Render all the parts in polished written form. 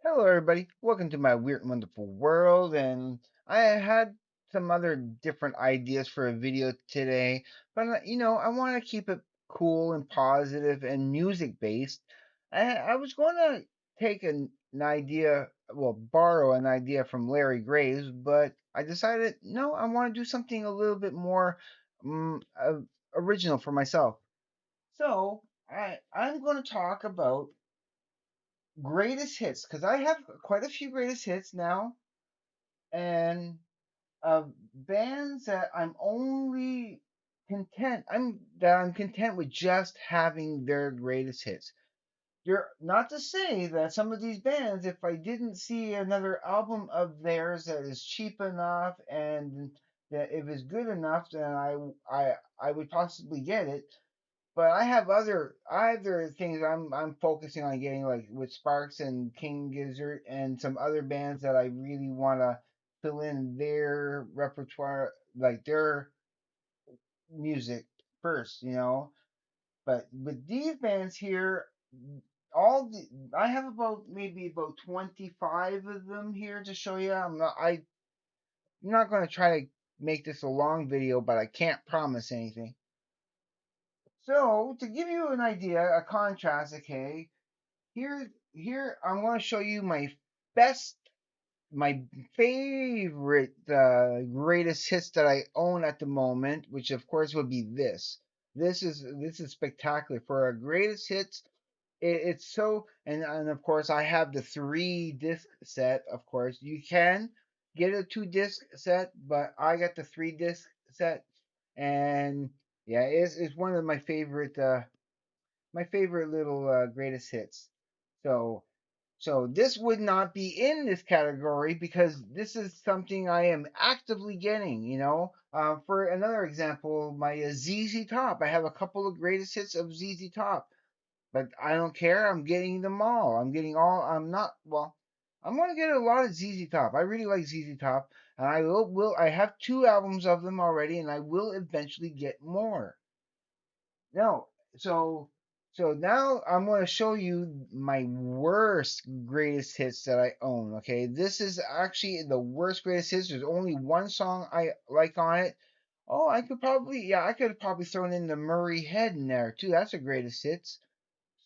Hello, everybody. Welcome to my weird and wonderful world. And I had some other different ideas for a video today, but I want to keep it cool and positive and music based. I was going to take an idea, well, borrow an idea from Larry Graves, but I decided no, I want to do something a little bit more original for myself. So I'm going to talk about greatest hits because I have quite a few greatest hits now, and bands that I'm content with just having their greatest hits. You're not to say that some of these bands, if I didn't see another album of theirs that is cheap enough and that if it's good enough, then I would possibly get it. But I have other things I'm focusing on getting, like with Sparks and King Gizzard and some other bands that I really want to fill in their repertoire, like their music first. But with these bands here, all the I have about maybe about 25 of them here to show you. I'm not going to try to make this a long video, but I can't promise anything. So to give you an idea, a contrast, okay, here I'm going to show you best, my favorite, greatest hits that I own at the moment, which of course would be this. This is spectacular for our greatest hits. It's so, and of course I have the 3 disc set. Of course you can get a 2 disc set, but I got the 3 disc set, and yeah, it's one of my favorite little greatest hits. So so this would not be in this category because this is something I am actively getting. For another example, my ZZ Top. I have a couple of greatest hits of ZZ Top, but I don't care. I'm getting them all. I'm getting all. I'm not well. I'm gonna get a lot of ZZ Top. I really like ZZ Top, and I will. I have 2 albums of them already, and I will eventually get more. No, so so now I'm going to show you my worst greatest hits that I own. Okay, this is actually the worst greatest hits. There's only one song I like on it. Oh, I could have probably thrown in the Murray Head in there too. That's a greatest hits.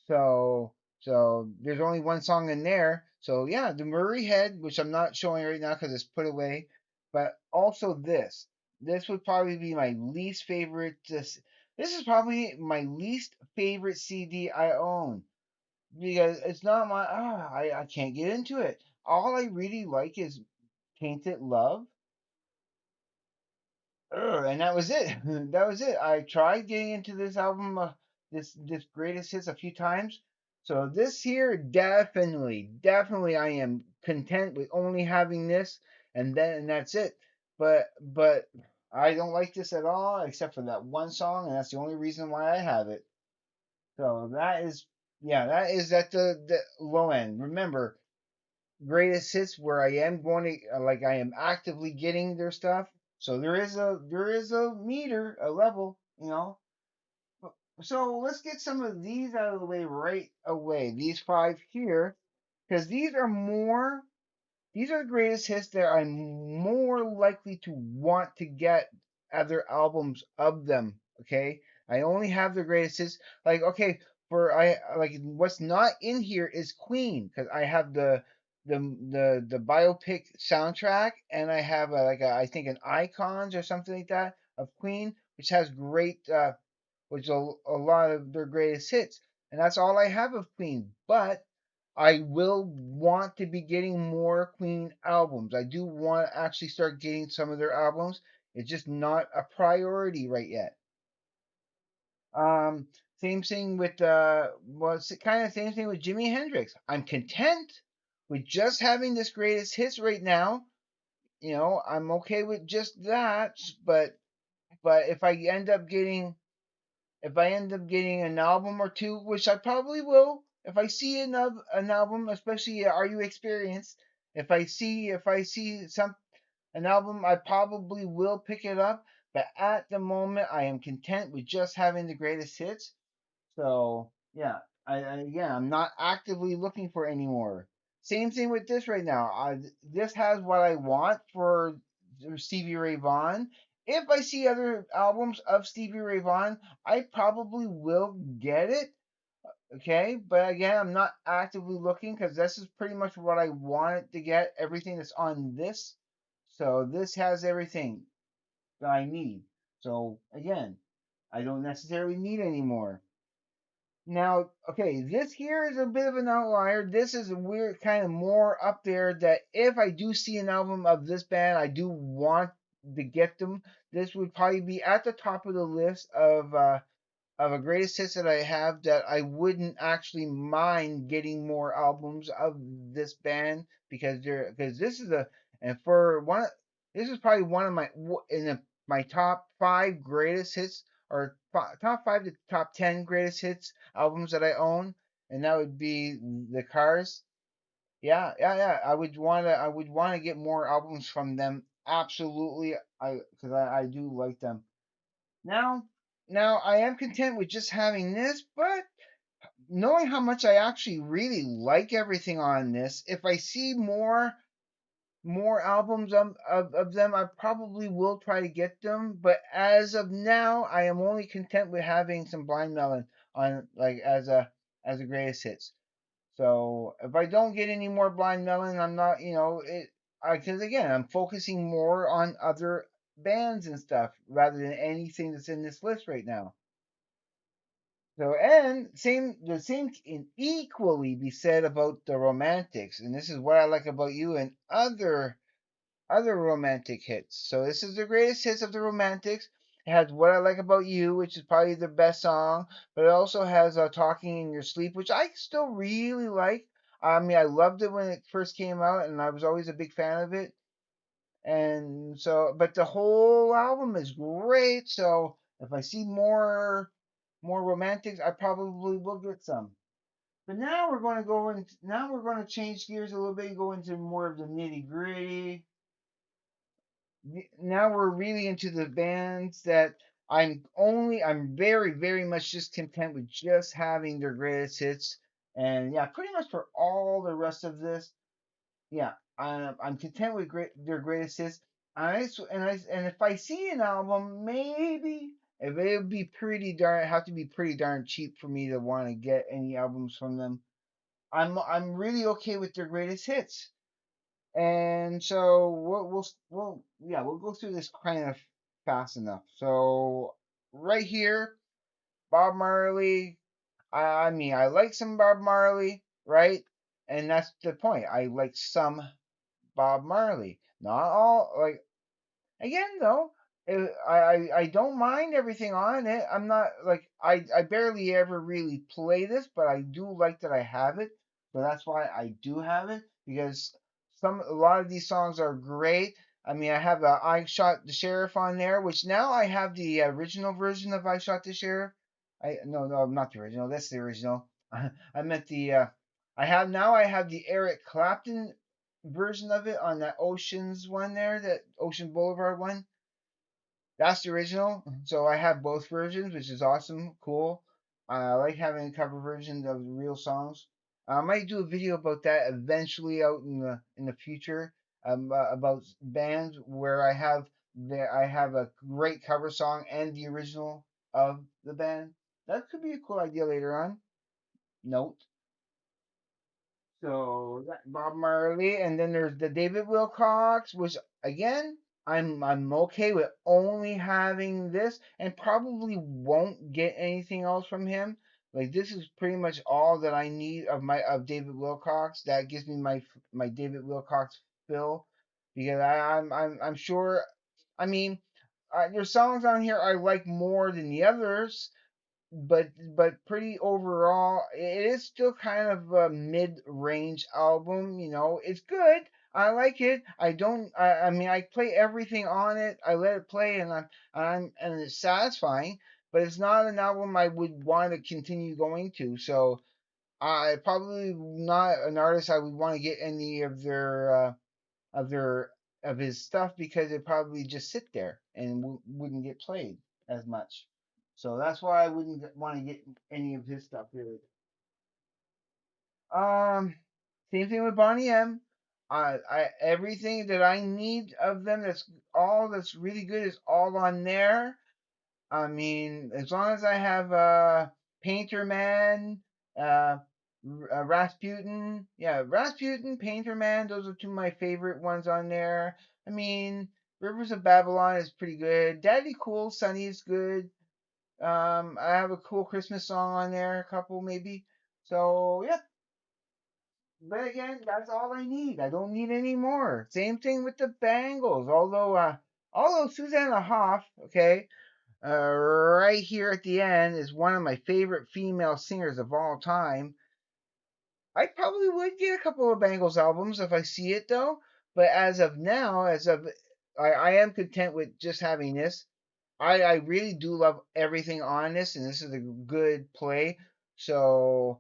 So there's only one song in there. So yeah, the Murray Head, which I'm not showing right now because it's put away, but also this. This would probably be my least favorite. This is probably my least favorite CD I own because it's not my. I can't get into it. All I really like is Tainted Love. And that was it. That was it. I tried getting into this album, this greatest hits a few times. So this here, definitely, I am content with only having this, and that's it. But I don't like this at all, except for that one song, and that's the only reason why I have it. So that is, yeah, that is at the low end. Remember, greatest hits where I am going to, like, I am actively getting their stuff. So there is a meter, a level. So let's get some of these out of the way right away. These 5 here, because these are the greatest hits that I'm more likely to want to get other albums of them. Okay, I only have the greatest hits. Like, okay, for I like what's not in here is Queen because I have the biopic soundtrack, and I have I think an Icons or something like that of Queen, which has which a lot of their greatest hits, and that's all I have of Queen. But I will want to be getting more Queen albums. I do want to actually start getting some of their albums. It's just not a priority right yet. Um, Same thing with it's kind of same thing with Jimi Hendrix. I'm content with just having this greatest hits right now. I'm okay with just that, but if I end up getting an album or two, which I probably will, if I see an album, especially Are You Experienced, if I see an album, I probably will pick it up. But at the moment, I am content with just having the greatest hits. So yeah, I'm not actively looking for any more. Same thing with this right now. This has what I want for Stevie Ray Vaughan. If I see other albums of Stevie Ray Vaughan, I probably will get it. Okay, but again, I'm not actively looking because this is pretty much what I wanted to get. Everything that's on this, so this has everything that I need. So again, I don't necessarily need any more. Now, okay, this here is a bit of an outlier. This is a weird kind of more up there that if I do see an album of this band, I do want to get them. This would probably be at the top of the list of a greatest hits that I have that I wouldn't actually mind getting more albums of this band because this is a and for one this is probably one of my top five greatest hits or top five to top 10 greatest hits albums that I own, and that would be the Cars. Yeah, yeah, yeah. I would want to get more albums from them. Absolutely, I do like them. Now, now I am content with just having this, but knowing how much I actually really like everything on this, if I see more albums of them, I probably will try to get them. But as of now, I am only content with having some Blind Melon on like as a greatest hits. So if I don't get any more Blind Melon, I'm not, because again, I'm focusing more on other bands and stuff rather than anything that's in this list right now. So and the same can equally be said about the Romantics, and this is what I like about you and other romantic hits. So this is the greatest hits of the Romantics. It has What I Like About You, which is probably the best song, but it also has Talking in Your Sleep, which I still really like. I mean, I loved it when it first came out, and I was always a big fan of it. And so, but the whole album is great. So if I see more romantics, I probably will get some. But now we're going to go in. Now we're going to change gears a little bit and go into more of the nitty gritty. Now we're really into the bands that I'm very much just content with just having their greatest hits. And yeah, pretty much for all the rest of this, yeah, I'm content with their greatest hits. And if I see an album, maybe if it would be pretty darn have to be pretty darn cheap for me to want to get any albums from them. I'm really okay with their greatest hits. And so we'll go through this kind of fast enough. So right here, Bob Marley. I mean, I like some Bob Marley, right? And that's the point. I like some Bob Marley. Not all. Like again, though, I don't mind everything on it. I'm not like I barely ever really play this, but I do like that I have it. So that's why I do have it because a lot of these songs are great. I mean, I have I Shot the Sheriff on there, which now I have the original version of I Shot the Sheriff. No, not the original. That's the original. I meant the I have the Eric Clapton version of it on that Oceans one there, that Ocean Boulevard one. That's the original. So I have both versions, which is awesome, cool. I like having cover versions of real songs. I might do a video about that eventually out in the future about bands where I have a great cover song and the original of the band. That could be a cool idea later on. Note. So that Bob Marley, and then there's the David Wilcox, which again I'm okay with only having this, and probably won't get anything else from him. Like this is pretty much all that I need of David Wilcox. That gives me my David Wilcox fill, because I'm sure. I mean, there's songs on here I like more than the others, but pretty overall, it is still kind of a mid-range album. It's good. I like it. I don't. I mean, I play everything on it. I let it play, and it's satisfying. But it's not an album I would want to continue going to. So I probably not an artist I would want to get any of their of his stuff because it probably just sit there and wouldn't get played as much. So that's why I wouldn't want to get any of his stuff really. Um, Same thing with Bonnie M. Everything that I need of them, that's really good, is all on there. I mean, as long as I have Painter Man, Rasputin, yeah, Rasputin, Painter Man, those are two of my favorite ones on there. I mean, Rivers of Babylon is pretty good. Daddy Cool, Sunny is good. I have a cool Christmas song on there, a couple maybe. So yeah, but again, that's all I need. I don't need any more. Same thing with the Bangles. Although Susanna Hoff, okay, right here at the end is one of my favorite female singers of all time. I probably would get a couple of Bangles albums if I see it though. But as of now, I am content with just having this. I really do love everything on this, and this is a good play. So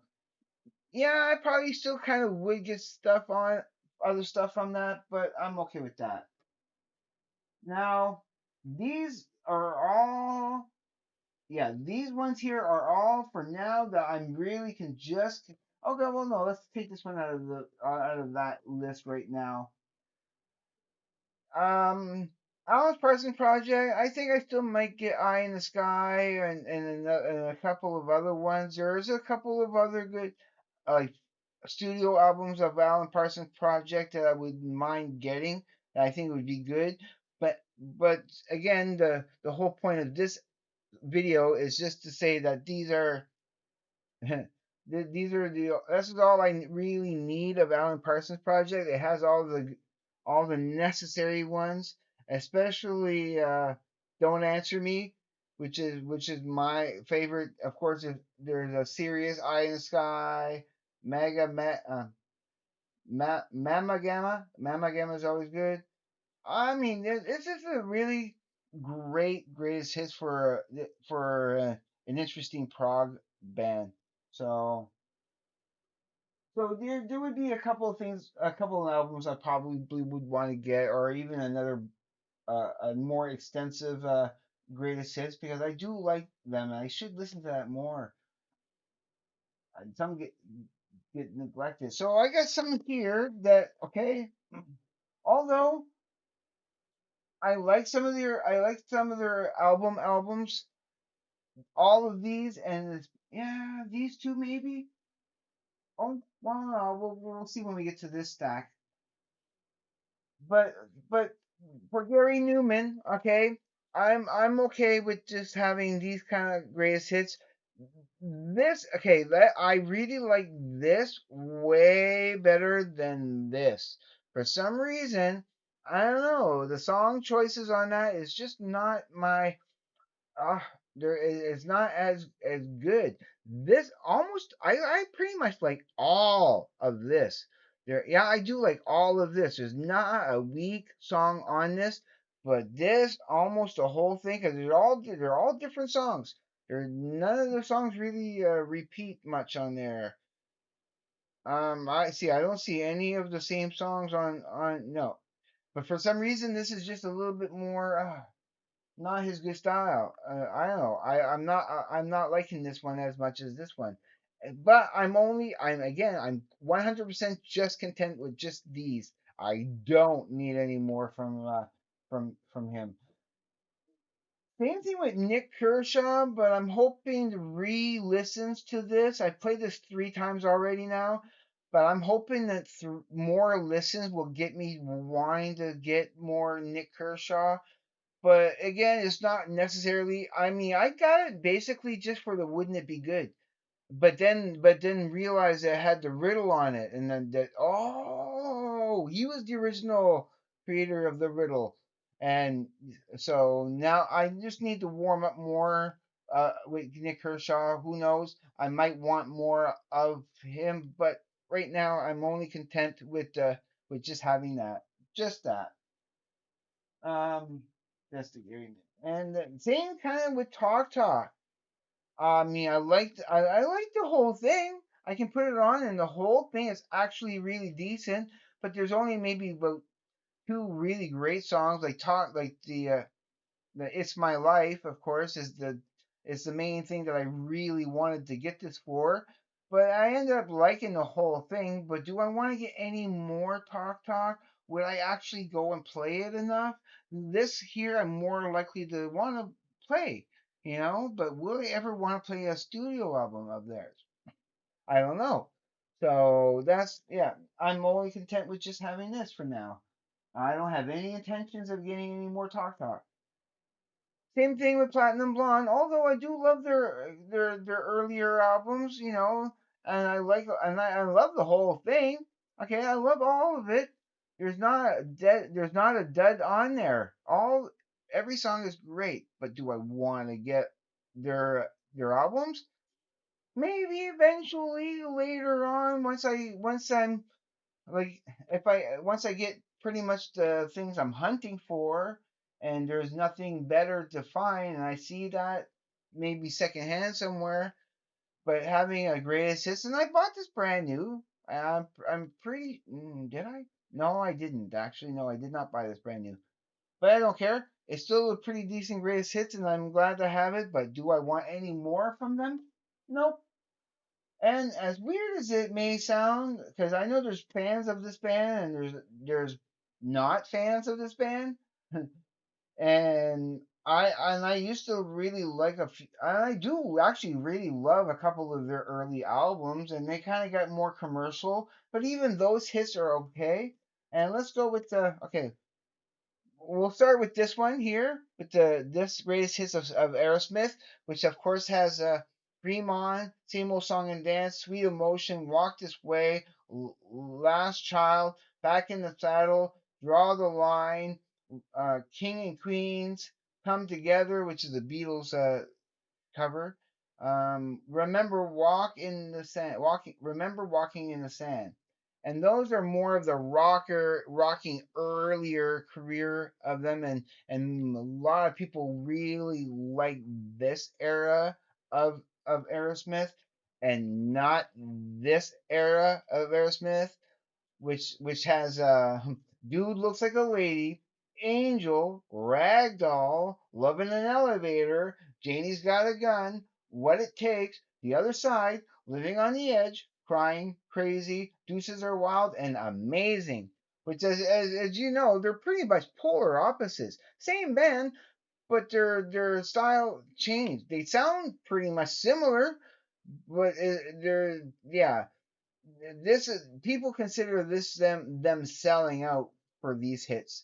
yeah, I probably still kind of would get other stuff from that, but I'm okay with that. Now, these are all, yeah, these ones here are all for now that I'm really can just. Okay, well, no, let's take this one out of that list right now. Um, Alice Parsons Project. I think I still might get Eye in the Sky and a couple of other ones. There's a couple of other good like studio albums of Alan Parsons Project that I would mind getting. That I think would be good. But again, the whole point of this video is just to say that these are these are the this is all I really need of Alan Parsons Project. It has all the necessary ones, especially Don't Answer Me, which is my favorite. Of course, if there's a serious Eye in the Sky, Mega Mama Gamma is always good. I mean, it's just a really greatest hits for an interesting prog band. So there would be a couple of things, a couple of albums I probably would want to get, or even another a more extensive greatest hits because I do like them and I should listen to that more. Some get neglected. So I got some here that okay, although I like some of their albums, all of these, and yeah, these two maybe. Oh, well, no, we'll see when we get to this stack. But for Gary Newman, okay, I'm okay with just having these kind of greatest hits. This okay, that I really like this way better than this. For some reason, I don't know, the song choices on that is just not my uh, it's not as good. This almost I pretty much like all of this. Yeah, I do like all of this. There's not a weak song on this, but this almost the whole thing because they're all different songs. None of the songs really repeat much on there. I don't see any of the same songs on no. But for some reason, this is just a little bit more. Not his good style. I don't know. I'm not liking this one as much as this one. But I'm 100% just content with just these. I don't need any more from him. Same thing with Nick Kershaw, but I'm hoping to re-listens to this. I've played this 3 times already now, but I'm hoping that more listens will get me wanting to get more Nick Kershaw. But again, it's not necessarily. I mean, I got it basically just for the "Wouldn't it be good?" But then realized it had the riddle on it, and then he was the original creator of the riddle, and so now I just need to warm up more with Nick Kershaw. Who knows? I might want more of him, but right now I'm only content with just having that, just that. Um, that's the Gary. And the same kind of with Talk Talk. I mean, I liked the whole thing. I can put it on, and the whole thing is actually really decent. But there's only maybe about two really great songs. Like the "It's My Life," of course, is the main thing that I really wanted to get this for. But I ended up liking the whole thing. But do I want to get any more Talk Talk? Would I actually go and play it enough? This here, I'm more likely to want to play, But will I ever want to play a studio album of theirs? I don't know. So that's, yeah, I'm only content with just having this for now. I don't have any intentions of getting any more Talk Talk. Same thing with Platinum Blonde. Although I do love their earlier albums, and I love the whole thing. Okay, I love all of it. There's not a dud on there. Every song is great, but do I want to get their albums? Maybe eventually later on, once I'm like if I once I get pretty much the things I'm hunting for, and there's nothing better to find, and I see that maybe secondhand somewhere. But having a greatest hits, and I bought this brand new. I'm pretty. Did I? No, I didn't actually. No, I did not buy this brand new. But I don't care. It's still a pretty decent greatest hits, and I'm glad to have it. But do I want any more from them? Nope. And as weird as it may sound, because I know there's fans of this band and there's not fans of this band, and I used to really like a few, and I do actually really love a couple of their early albums, and they kind of got more commercial, but even those hits are okay. And let's go with the okay. We'll start with this one here, with the this greatest hits of Aerosmith, which of course has Dream On, Same Old Song and Dance, Sweet Emotion, Walk This Way, Last Child, Back in the Saddle, Draw the Line, King and Queens, Come Together, which is the Beatles cover. Remember walk in the sand. Remember walking in the sand. And those are more of the rocking earlier career of them, and a lot of people really like this era of Aerosmith, and not this era of Aerosmith, which has dude looks like a lady, Angel, Ragdoll, Love in an Elevator, Janie's Got a Gun, What It Takes, The Other Side, Living on the Edge, Crying, Crazy, Deuces Are Wild, and Amazing. Which, as you know, they're pretty much polar opposites. Same band, but their style changed. They sound pretty much similar, but they're yeah, this is people consider this them selling out for these hits,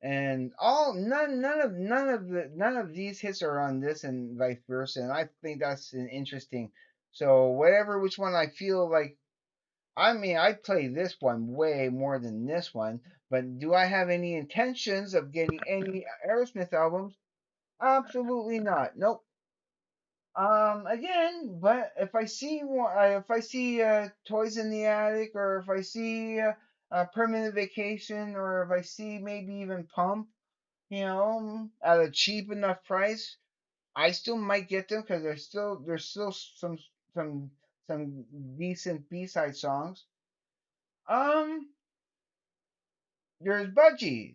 and all none of these hits are on this and vice versa, and I think that's an interesting. So whatever which one I feel like, I mean, I play this one way more than this one, but do I have any intentions of getting any Aerosmith albums? Absolutely not. Nope. Again, but if I see Toys in the Attic, or if I see Permanent Vacation, or if I see maybe even Pump, at a cheap enough price, I still might get them because there's still some some decent B-side songs. Um, there's Budgie.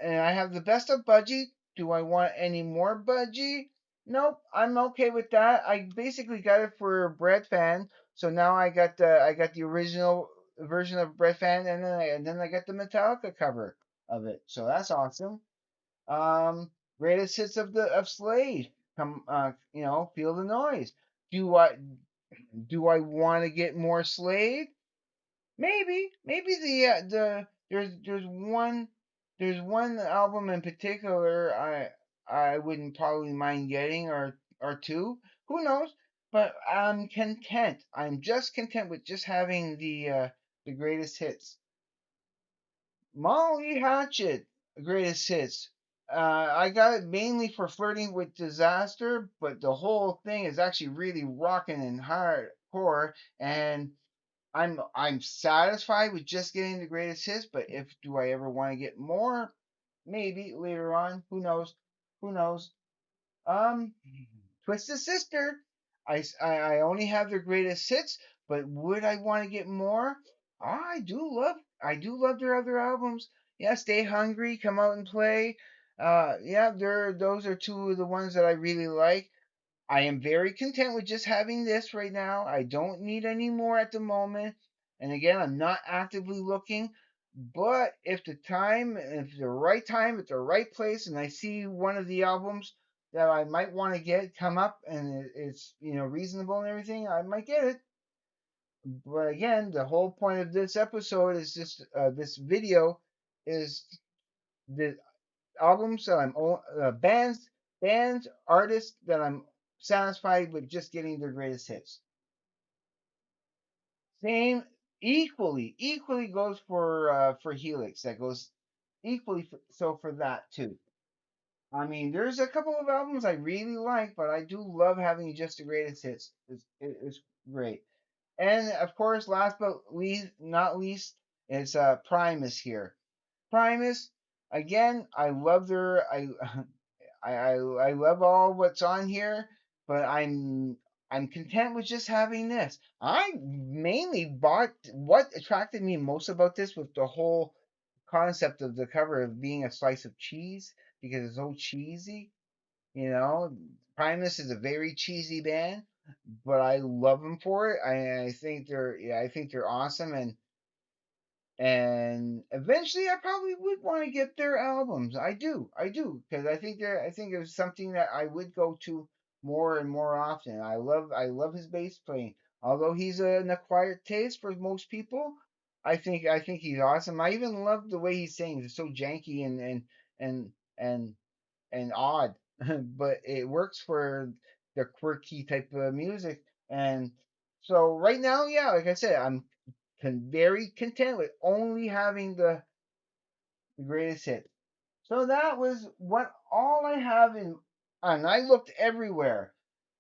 And I have the best of Budgie. Do I want any more Budgie? Nope, I'm okay with that. I basically got it for Bread Fan, so now I got the original version of Bread Fan, and then I got the Metallica cover of it. So that's awesome. Um, Greatest hits of Slade. Feel the noise. Do I do I want to get more Slade? Maybe there's one album in particular I wouldn't probably mind getting, or two. Who knows? But I'm content. I'm just content with just having the greatest hits. Molly Hatchet, greatest hits. I got it mainly for Flirting with Disaster, but the whole thing is actually really rocking and hardcore, and I'm satisfied with just getting the greatest hits, but if do I ever want to get more? Maybe later on. Who knows? Who knows? Um, Twisted Sister. I only have their greatest hits, but would I want to get more? I do love their other albums. Yeah, Stay Hungry, Come Out and Play. Yeah, those are two of the ones that I really like. I am very content with just having this right now. I don't need any more at the moment. And again, I'm not actively looking. But if the right time, at the right place, and I see one of the albums that I might want to get come up and it's reasonable and everything, I might get it. But again, the whole point of this episode is just this video is the albums that bands, artists that I'm satisfied with just getting their greatest hits. Same, equally goes for Helix. That goes equally so for that too. I mean, there's a couple of albums I really like, but I do love having just the greatest hits. It's great. And of course, last but not least, is Primus here. Primus, again, I love their I love all what's on here, but I'm content with just having this. I mainly bought what attracted me most about this was the whole concept of the cover of being a slice of cheese because it's so cheesy. You know, Primus is a very cheesy band, but I love them for it. I think I think they're awesome, and eventually I probably would want to get their albums. I do, because I think it was something that I would go to more and more often. I love his bass playing. Although he's an acquired taste for most people, I think he's awesome. I even love the way he sings. It's so janky and and and odd, but it works for the quirky type of music. And so right now, yeah, like I said, I'm very content with only having the greatest hit. So that was what all I have in, and I looked everywhere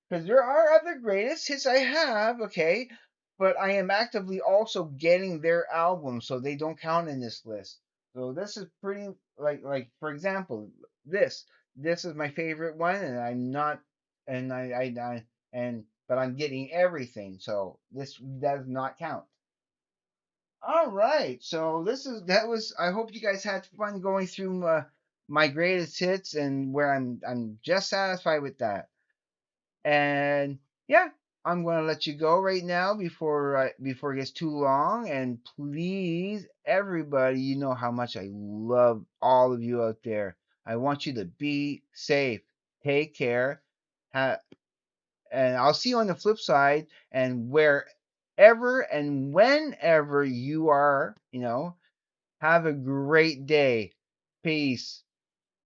because there are other greatest hits I have, okay, but I am actively also getting their albums, so they don't count in this list. So this is pretty like for example, this this is my favorite one, and I'm not, and I and but I'm getting everything, so this does not count. All right. So that was. I hope you guys had fun going through my greatest hits and where I'm just satisfied with that. And yeah, I'm gonna let you go right now before it gets too long. And please, everybody, you know how much I love all of you out there. I want you to be safe. Take care. Ha- and I'll see you on the flip side. And wherever and whenever you are, have a great day. Peace.